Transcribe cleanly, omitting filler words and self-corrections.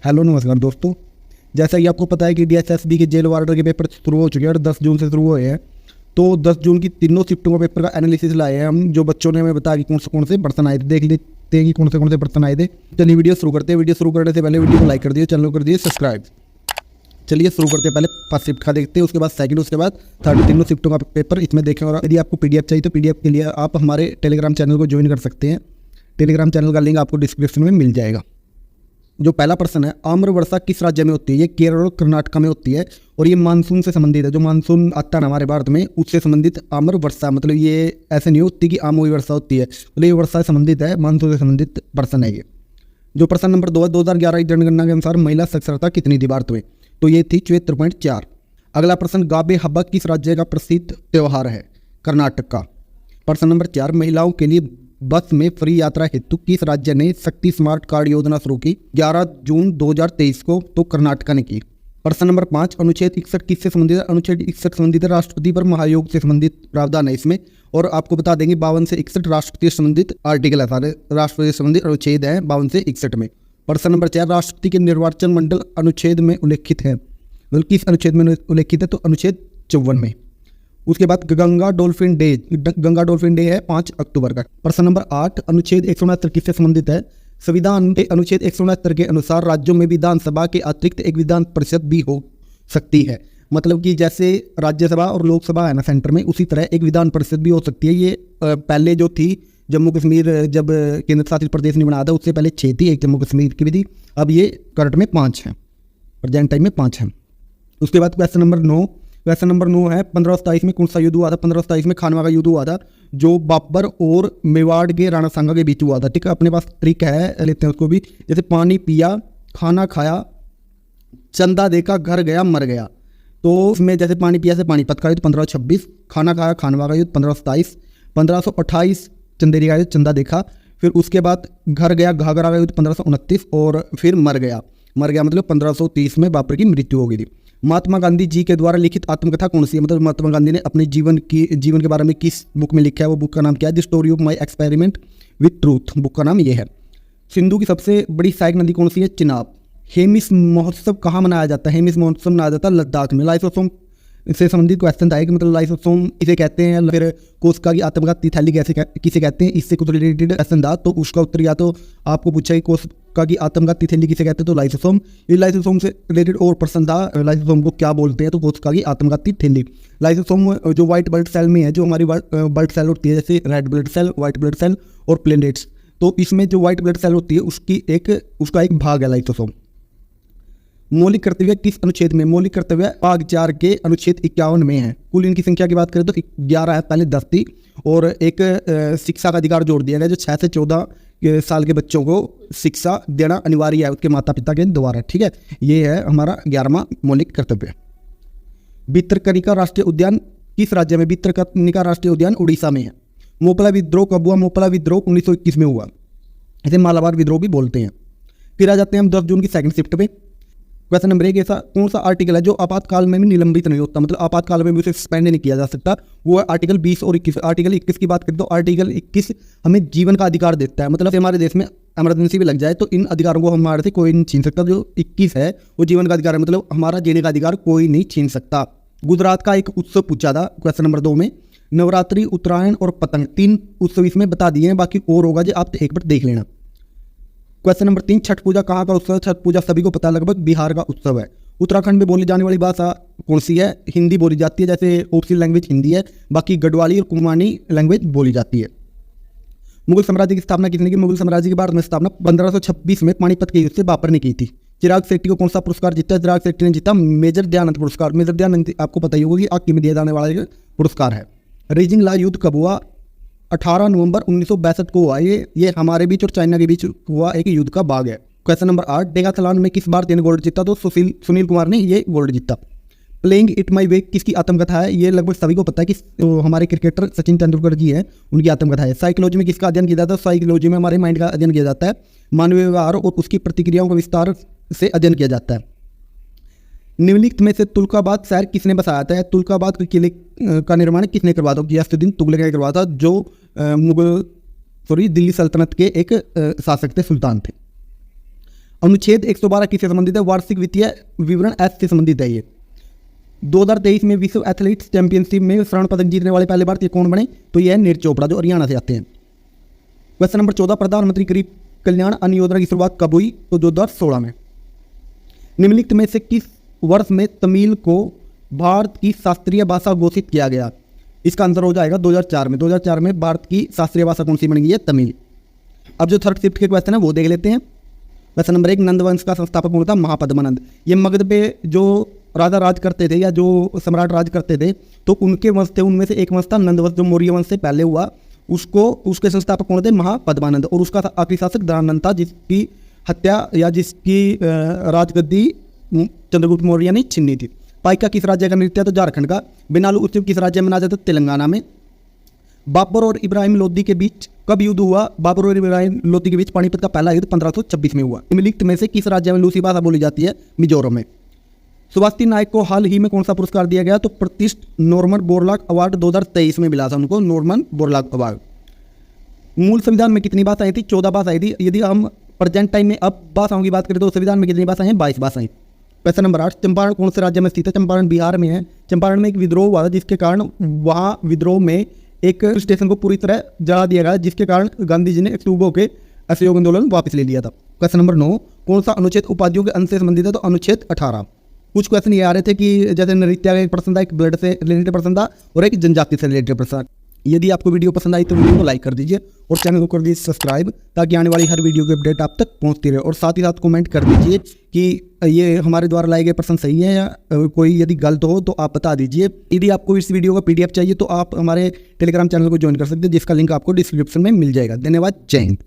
Hello नमस्कार दोस्तों। जैसा कि आपको पता है कि डीएसएसबी के जेल वार्डर के पेपर शुरू हो चुके हैं और 10 जून से शुरू हुए हैं। तो 10 जून की तीनों शिफ्टों का पेपर का एनालिसिस लाए हैं हम, जो बच्चों ने हमें बताया कि कौन से पर्सन आए थे। देख लेते हैं कि कौन से पर्सन आए थे। चलिए वीडियो शुरू करते हैं। वीडियो शुरू करने से पहले वीडियो को लाइक कर दिए, चैनल को कर दिए सब्सक्राइब। चलिए शुरू करते हैं। पहले फर्स्ट शिफ्ट का देखते हैं, उसके बाद सेकंड, उसके बाद थर्ड। तीनों शिफ्टों का पेपर इसमें देखें। और यदि आपको पीडीएफ चाहिए तो पीडीएफ के लिए आप हमारे टेलीग्राम चैनल को ज्वाइन कर सकते हैं। टेलीग्राम चैनल का लिंक आपको डिस्क्रिप्शन में मिल जाएगा। जो पहला प्रश्न है, आम्र वर्षा किस राज्य में होती है? ये केरल और कर्नाटक में होती है और ये मानसून से संबंधित है। जो मानसून आता है ना हमारे भारत में, उससे संबंधित आम्र वर्षा। मतलब ये ऐसे नहीं होती कि आम हुई वर्षा होती है, मतलब ये वर्षा से संबंधित है, मानसून से संबंधित प्रश्न है ये। जो प्रश्न नंबर 2 है, 2011 की जनगणना के अनुसार महिला साक्षरता कितनी थी भारत में? तो ये थी 74.4। अगला प्रश्न, गाबे हब्बा किस राज्य का प्रसिद्ध त्यौहार है? कर्नाटक का। प्रश्न नंबर 4, महिलाओं के लिए बस में फ्री यात्रा हेतु किस राज्य ने शक्ति स्मार्ट कार्ड योजना शुरू की? 11 जून 2023 को। तो कर्नाटक ने की। प्रश्न नंबर 5, अनुच्छेद 61 किससे संबंधित है? अनुच्छेद 61 संबंधित है राष्ट्रपति पर महायोग से संबंधित प्रावधान है इसमें। और आपको बता देंगे 52 से 61 राष्ट्रपति से संबंधित आर्टिकल है, सारे राष्ट्रपति से संबंधित अनुच्छेद है 52 से 61 में। प्रश्न नंबर 4, राष्ट्रपति के निर्वाचन मंडल अनुच्छेद में उल्लेखित है? मतलब किस अनुच्छेद में उल्लेखित है? तो अनुच्छेद 54 में। उसके बाद Ganga dolphin day. Ganga dolphin day है 5 अक्टूबर का। प्रश्न नंबर 8, अनुच्छेद 169 किससे संबंधित है? संविधान के अनुच्छेद 169 के अनुसार राज्यों में विधानसभा के अतिरिक्त एक विधान परिषद भी हो सकती है। मतलब कि जैसे राज्यसभा और लोकसभा है ना सेंटर में, उसी तरह एक विधान परिषद भी हो सकती है। ये पहले जो थी जम्मू कश्मीर जब केंद्र शासित प्रदेश नहीं बनाया था, उससे पहले 6 थी, एक जम्मू कश्मीर की भी थी। अब ये करंट में 5 है, प्रेजेंट टाइम में 5 है। उसके बाद क्वेश्चन नंबर 9। क्वेश्चन नंबर 9 है, 1527 में कौन सा युद्ध हुआ था? 1527 में खानवा का युद्ध हुआ था, जो बाबर और मेवाड़ के राणा सांगा के बीच हुआ था। ठीक है, अपने पास ट्रिक है, लेते हैं उसको भी। जैसे पानी पिया, खाना खाया, चंदा देखा, घर गया, मर गया। तो इसमें जैसे पानी पिया से पानीपत का युद्ध 1526, खाना खाया खानवा का युद्ध 1527, 1528 चंदेरी का युद्ध चंदा देखा, फिर उसके बाद घर गया घाघरा का युद्ध 1529 और फिर मर गया मतलब 1530 में बाबर की मृत्यु हो गई थी। महात्मा गांधी जी के द्वारा लिखित आत्मकथा कौन सी है? मतलब महात्मा गांधी ने अपने जीवन के बारे में किस बुक में लिखा है? वो बुक का नाम क्या है? The story of my experiment with truth, book का नाम ये है। सिंधु की सबसे बड़ी सहायक नदी कौन सी है? चिनाब। हेमिस महोत्सव कहाँ मनाया जाता है? हेमिस महोत्सव मनाया जाता है लद्दाख में। लाइसोसोम से संबंधित क्वेश्चन था कि मतलब लाइसोसोम इसे कहते हैं, फिर कोशिका की आत्मघाती थैली किसे कहते हैं? इससे कुछ रिलेटेड क्वेश्चन था, तो उसका उत्तर या तो आपको पूछा कि कोशिका की आत्मघाती थैली किसे कहते हैं? तो लाइसोसोम। ये लाइसोसोम से रिलेटेड और प्रश्न था, लाइसोसोम को क्या बोलते हैं? तो कोशिका की आत्मघाती थैली। लाइसोसोम जो व्हाइट ब्लड सेल में है, जो हमारी ब्लड सेल होती है, जैसे red blood cell, white blood cell और प्लेटलेट्स, तो इसमें जो व्हाइट ब्लड सेल होती है उसका एक भाग है लाइसोसोम। मौलिक कर्तव्य किस अनुच्छेद में? मौलिक कर्तव्य भाग 4 के अनुच्छेद 51 में है। कुल इनकी संख्या की बात करें तो 11 है, पहले 10 थी। और एक शिक्षा का अधिकार जोड़ दिया गया, जो 6 से 14 साल के बच्चों को शिक्षा देना अनिवार्य है उसके माता पिता के द्वारा। ठीक है, ये है हमारा 11वां मौलिक कर्तव्य। भितरकनिका राष्ट्रीय उद्यान किस राज्य में? भितरकनिका राष्ट्रीय उद्यान उड़ीसा में है। मोपला विद्रोह कब हुआ? मोपला विद्रोह 1921 में हुआ, इसे मालाबार विद्रोह भी बोलते हैं। फिर आ जाते हैं हम 10 जून की सेकंड शिफ्ट पे। क्वेश्चन नंबर 1, ऐसा कौन सा आर्टिकल है जो आपातकाल में भी निलंबित नहीं होता? मतलब आपातकाल में भी उसे सस्पेंड नहीं किया जा सकता। वो है आर्टिकल 20 और 21। आर्टिकल 21 की बात करें तो आर्टिकल 21 हमें जीवन का अधिकार देता है। मतलब हमारे देश में इमरजेंसी भी लग जाए तो इन अधिकारों को हमारे से कोई नहीं छीन सकता। जो 21 है वो जीवन का अधिकार है, मतलब हमारा जीने का अधिकार कोई नहीं छीन सकता। गुजरात का एक उत्सव पूछा था क्वेश्चन नंबर 2 में। नवरात्रि, उत्तरायण और पतंग, 3 उत्सव इसमें बता दिए हैं, बाकी और होगा जो आप एक बार देख लेना। क्वेश्चन नंबर 3, छठ पूजा कहाँ का उत्सव है? छठ पूजा सभी को पता, लगभग बिहार का उत्सव है। उत्तराखंड में बोली जाने वाली भाषा कौन सी है? हिंदी बोली जाती है, जैसे ऑफिशियल लैंग्वेज हिंदी है, बाकी गढ़वाली और कुमाऊनी लैंग्वेज बोली जाती है। मुगल साम्राज्य की स्थापना किसने की? मुगल साम्राज्य की भारत में स्थापना 1526 में पानीपत के युद्ध से बाबर ने की थी। चिराग शेट्टी को कौन सा पुरस्कार जीता? चिराग शेट्टी ने जीता मेजर ध्यानचंद पुरस्कार। मेजर ध्यानचंद आपको पता ही होगा कि आग में दिया जाने वाला पुरस्कार है। रीजिंग ला युद्ध कब हुआ? 18 नवंबर 1962 को हुआ। ये हमारे बीच और चाइना के बीच हुआ एक युद्ध का भाग है। क्वेश्चन नंबर 8, डेकाथलॉन में किस भारतीय ने गोल्ड जीता? तो सुनील कुमार ने ये गोल्ड जीता। प्लेइंग इट माई वे किसकी आत्मकथा है? ये लगभग सभी को पता है कि तो हमारे क्रिकेटर सचिन तेंदुलकर जी हैं, उनकी आत्मकथा है। साइकोलॉजी में किसका अध्ययन किया जाता है? साइकोलॉजी में हमारे माइंड का अध्ययन किया जाता है, मानवीय व्यवहार और उसकी प्रतिक्रियाओं का विस्तार से अध्ययन किया जाता है। निम्नलिखित में से तुर्काबाद शहर किसने बसाया था? तुर्काबाद के किले का निर्माण किसने करवाया था? गियासुद्दीन तुगलक ने करवाया था, जो दिल्ली सल्तनत के एक शासक थे, सुल्तान थे। अनुच्छेद 112 किससे संबंधित है? वार्षिक वित्तीय विवरण एस से संबंधित है ये। 2023 में विश्व एथलीट्स चैंपियनशिप में स्वर्ण पदक जीतने वाले पहले भारतीय कौन बने? तो यह है नीरज चोपड़ा जो हरियाणा से आते हैं। क्वेश्चन नंबर 14, प्रधानमंत्री गरीब कल्याण अन्न योजना की शुरुआत कब हुई? तो 2016 में। निम्नलिखित में से किस वर्ष में तमिल को भारत की शास्त्रीय भाषा घोषित किया गया? इसका आंसर हो जाएगा 2004 में। 2004 में भारत की शास्त्रीय भाषा कौन सी बन गई है? तमिल। अब जो थर्ड शिफ्ट के क्वेश्चन है वो देख लेते हैं। क्वेश्चन नंबर 1, नंद वंश का संस्थापक कौन था? महापद्मानंद। ये मगध पे जो राजा राज करते थे या जो सम्राट राज करते थे तो उनके वंश थे, उनमें से एक वंश था नंद वंश जो मौर्य वंश से पहले हुआ, उसके संस्थापक कौन थे? महापद्मानंद। और उसका आखिरी शासक दयानंद था जिसकी हत्या या जिसकी राजगद्दी चंद्रगुप्त मौर्य ने छीनी थी। पाइका किस राज्य का नृत्य है? तो झारखंड का। बिनालू उत्सव किस राज्य में मनाया जाता है? तेलंगाना में। बाबर और इब्राहिम लोदी के बीच कब युद्ध हुआ? बाबर और इब्राहिम लोदी के बीच पानीपत का पहला युद्ध 1526 में हुआ। निम्नलिखित में से किस राज्य में लूसी भाषा बोली जाती है? मिजोरम में। सुभाष नायक को हाल ही में कौन सा पुरस्कार दिया गया? तो प्रतिष्ठित नॉर्मन बोरलॉग अवार्ड 2023 में मिला था उनको, नॉर्मन बोरलॉग अवार्ड। मूल संविधान में कितनी भाषाएं थी? 14 भाषाएं थी। यदि हम प्रेजेंट टाइम में अब भाषाओं की बात करें तो संविधान में कितनी भाषाएं हैं? 22 भाषाएं। क्वेश्चन नंबर 8, चंपारण कौन से राज्य में स्थित है? चंपारण बिहार में है। चंपारण में एक विद्रोह हुआ था जिसके कारण वहाँ विद्रोह में एक स्टेशन को पूरी तरह जला दिया गया, जिसके कारण गांधी जी ने एक्टिव होकर असहयोग आंदोलन वापस ले लिया था। क्वेश्चन नंबर 9, कौन सा अनुच्छेद उपाधियों के अंश से संबंधित है? तो अनुच्छेद 18। कुछ क्वेश्चन ये आ रहे थे कि जैसे नृत्य का एक प्रश्न था, एक ब्लड से रिलेटेड प्रश्न था और एक जनजाति से रिलेटेड प्रश्न। यदि आपको वीडियो पसंद आई तो वीडियो को लाइक कर दीजिए और चैनल को कर दीजिए सब्सक्राइब, ताकि आने वाली हर वीडियो की अपडेट आप तक पहुंचती रहे। और साथ ही साथ कमेंट कर दीजिए कि ये हमारे द्वारा लाए गए प्रश्न सही है या कोई यदि गलत हो तो आप बता दीजिए। यदि आपको इस वीडियो का PDF चाहिए तो आप हमारे टेलीग्राम चैनल को ज्वाइन कर सकते हैं, जिसका लिंक आपको डिस्क्रिप्शन में मिल जाएगा। धन्यवाद। जय हिंद।